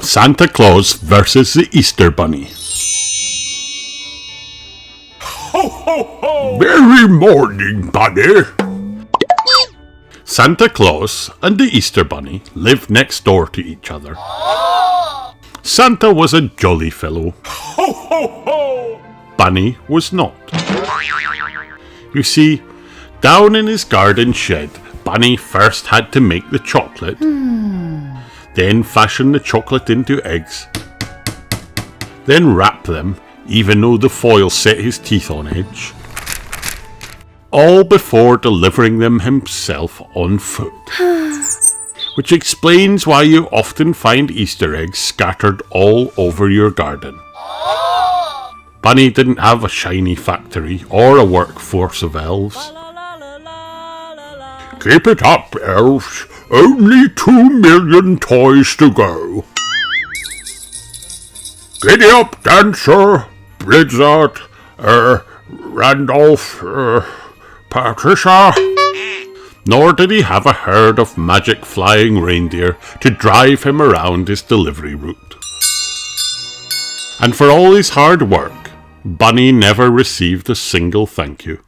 Santa Claus versus the Easter Bunny. Ho, ho, ho! Merry morning, Bunny! Santa Claus and the Easter Bunny lived next door to each other. Santa was a jolly fellow. Ho, ho, ho! Bunny was not. You see, down in his garden shed, Bunny first had to make the chocolate, then fashion the chocolate into eggs, then wrap them, even though the foil set his teeth on edge, all before delivering them himself on foot. Which explains why you often find Easter eggs scattered all over your garden. Bunny didn't have a shiny factory or a workforce of elves. Keep it up, elves. Only 2 million toys to go. Giddy up, Dancer, Blizzard, Randolph, Patricia. Nor did he have a herd of magic flying reindeer to drive him around his delivery route. And for all his hard work, Bunny never received a single thank you.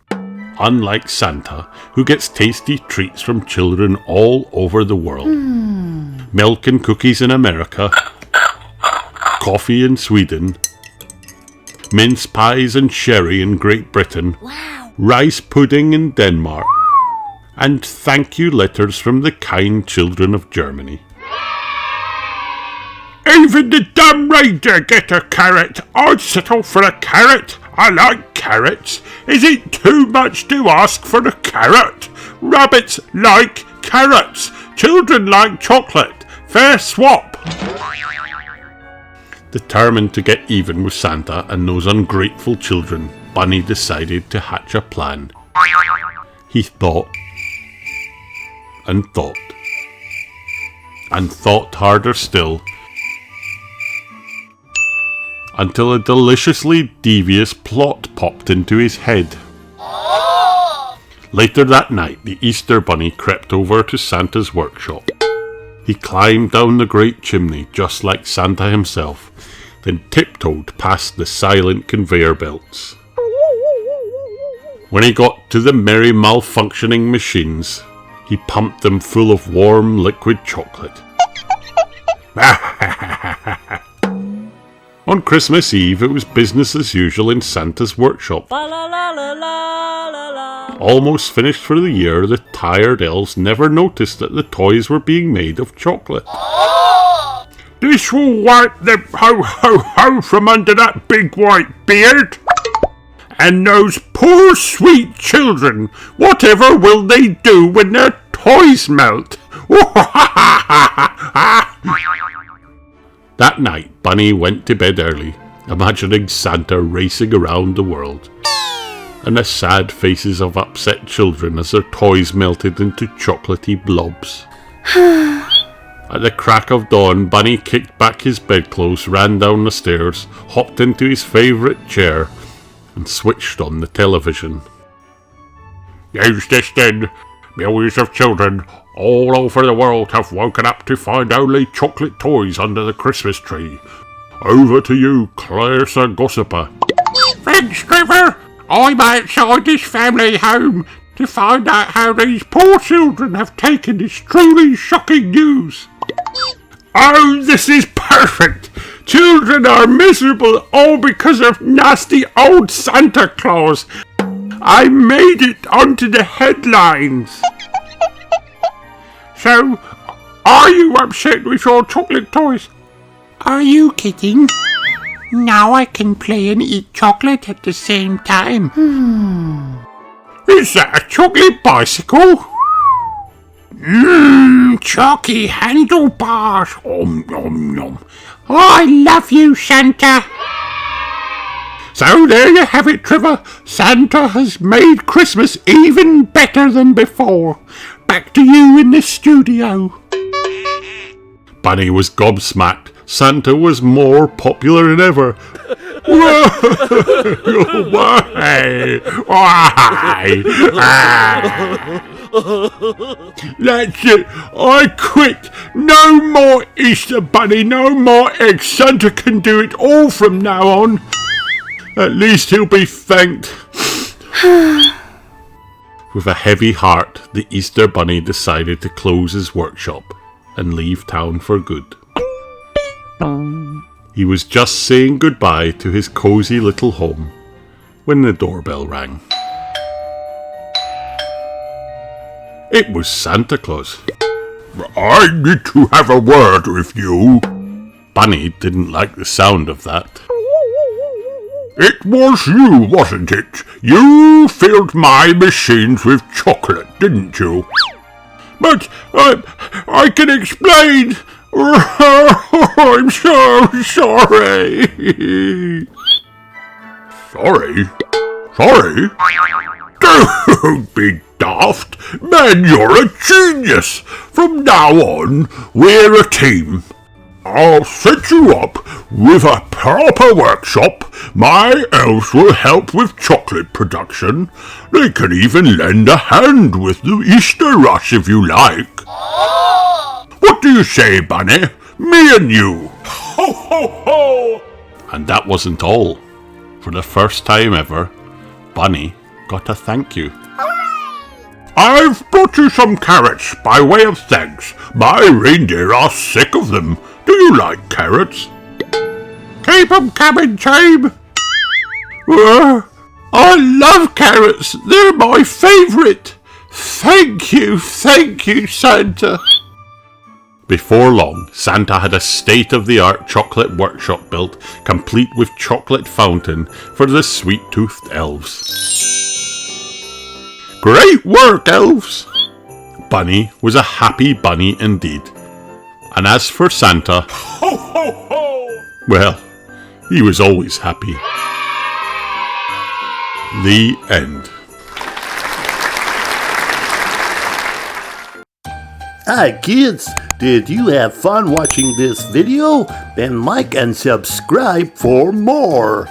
Unlike Santa, who gets tasty treats from children all over the world. Milk and cookies in America, coffee in Sweden, mince pies and sherry in Great Britain, rice pudding in Denmark, and thank you letters from the kind children of Germany. Even the damn reindeer get a carrot. I'd settle for a carrot. I like carrots. Is it too much to ask for a carrot? Rabbits like carrots. Children like chocolate. Fair swap. Determined to get even with Santa and those ungrateful children, Bunny decided to hatch a plan. He thought and thought and thought harder still, until a deliciously devious plot popped into his head. Later that night, the Easter Bunny crept over to Santa's workshop. He climbed down the great chimney just like Santa himself, then tiptoed past the silent conveyor belts. When he got to the merry malfunctioning machines, he pumped them full of warm liquid chocolate. On Christmas Eve, it was business as usual in Santa's workshop. Almost finished for the year, the tired elves never noticed that the toys were being made of chocolate. This will wipe the ho-ho-ho from under that big white beard. And those poor sweet children, whatever will they do when their toys melt? That night, Bunny went to bed early, imagining Santa racing around the world, and the sad faces of upset children as their toys melted into chocolatey blobs. At the crack of dawn, Bunny kicked back his bedclothes, ran down the stairs, hopped into his favourite chair, and switched on the television. Use this then. Millions of children all over the world have woken up to find only chocolate toys under the Christmas tree. Over to you, Clarissa Gossiper. Thanks, Trevor. I'm outside this family home to find out how these poor children have taken this truly shocking news. Oh, this is perfect! Children are miserable all because of nasty old Santa Claus. I made it onto the headlines. So, are you upset with your chocolate toys? Are you kidding? Now I can play and eat chocolate at the same time. Is that a chocolate bicycle? Chalky handlebars. Om nom nom. I love you, Santa. So there you have it, Trevor. Santa has made Christmas even better than before. Back to you in the studio. Bunny was gobsmacked, Santa was more popular than ever. Why? Why? That's it. I quit. No more Easter Bunny, no more eggs. Santa can do it all from now on. At least he'll be thanked. With a heavy heart, the Easter Bunny decided to close his workshop and leave town for good. He was just saying goodbye to his cozy little home when the doorbell rang. It was Santa Claus. I need to have a word with you. Bunny didn't like the sound of that. It was you, wasn't it? You filled my machines with chocolate, didn't you? But I can explain. I'm so sorry. Sorry? Sorry? Don't be daft. Man, you're a genius. From now on, we're a team. I'll set you up with a proper workshop. My elves will help with chocolate production. They can even lend a hand with the Easter rush if you like. What do you say, Bunny? Me and you. Ho, ho, ho! And that wasn't all. For the first time ever, Bunny got a thank you. I've brought you some carrots by way of thanks. My reindeer are sick of them. Do you like carrots? Keep 'em coming, Jabe. I love carrots. They're my favourite. Thank you, Santa. Before long, Santa had a state-of-the-art chocolate workshop built, complete with chocolate fountain for the sweet-toothed elves. Great work, elves! Bunny was a happy bunny indeed. And as for Santa, Ho, ho, ho! well, he was always happy. The end. Hi kids, did you have fun watching this video? Then like and subscribe for more.